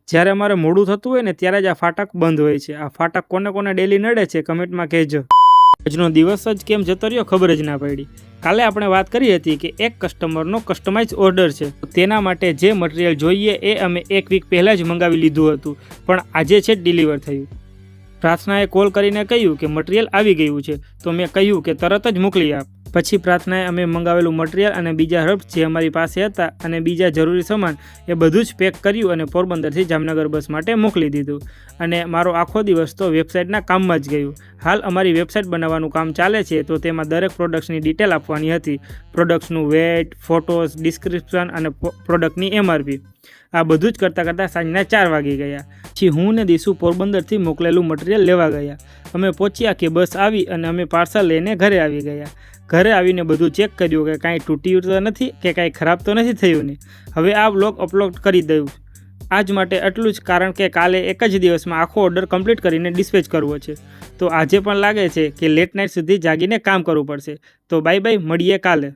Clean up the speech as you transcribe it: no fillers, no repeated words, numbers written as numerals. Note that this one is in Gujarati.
જ્યારે અમારે મોડું થતું હોય ને ત્યારે જ આ ફાટક બંધ હોય છે. આ ફાટક કોને કોને ડેલી નડે છે કમેન્ટમાં કહેજો. આજનો દિવસ જ કેમ જતો રહ્યો ખબર જ ના પડી. કાલે આપણે વાત કરી હતી કે એક કસ્ટમરનો કસ્ટમાઇઝ ઓર્ડર છે, તેના માટે જે મટીરિયલ જોઈએ એ અમે એક વીક પહેલાં જ મંગાવી લીધું હતું, પણ આજે છે ડિલિવર થયું. પ્રાર્થનાએ કોલ કરીને કહ્યું કે મટીરિયલ આવી ગયું છે, તો મેં કહ્યું કે તરત જ મોકલી આપ. પછી પ્રાર્થનાએ અમે મંગાવેલું મટીરિયલ અને બીજા હર્બ્સ જે અમારી પાસે હતા અને બીજા જરૂરી સામાન એ બધું જ પેક કર્યું અને પોરબંદરથી જામનગર બસ માટે મોકલી દીધું. અને મારો આખો દિવસ તો વેબસાઇટના કામમાં જ ગયું. હાલ અમારી વેબસાઇટ બનાવવાનું કામ ચાલે છે, તો તેમાં દરેક પ્રોડક્ટ્સની ડિટેલ આપવાની હતી. પ્રોડક્ટ્સનું વેટ, ફોટોઝ, ડિસ્ક્રિપ્શન અને પ્રોડક્ટની MRP. આ બધું જ કરતાં સાંજના 4 વાગી ગયા. પછી હું ને દીસુ પોરબંદરથી મોકલેલું મટીરિયલ લેવા ગયા. અમે પહોંચ્યા કે બસ આવી અને અમે પાર્સલ લઈને ઘરે આવી ગયા. ઘરે આવીને બધું ચેક કર્યું કે કાંઈ તૂટ્યું તો નથી કે કાંઈ ખરાબ તો નથી થયું ને. હવે આ બ્લોગ અપલોડ કરી દઉં. આજ માટે આટલું જ, કારણ કે કાલે એક જ દિવસમાં આખો ઓર્ડર કમ્પ્લીટ કરીને ડિસ્પેચ કરવો છે. તો આજે પણ લાગે છે કે લેટ નાઇટ સુધી જાગીને કામ કરવું પડશે. તો બાય બાય, મળીએ કાલે.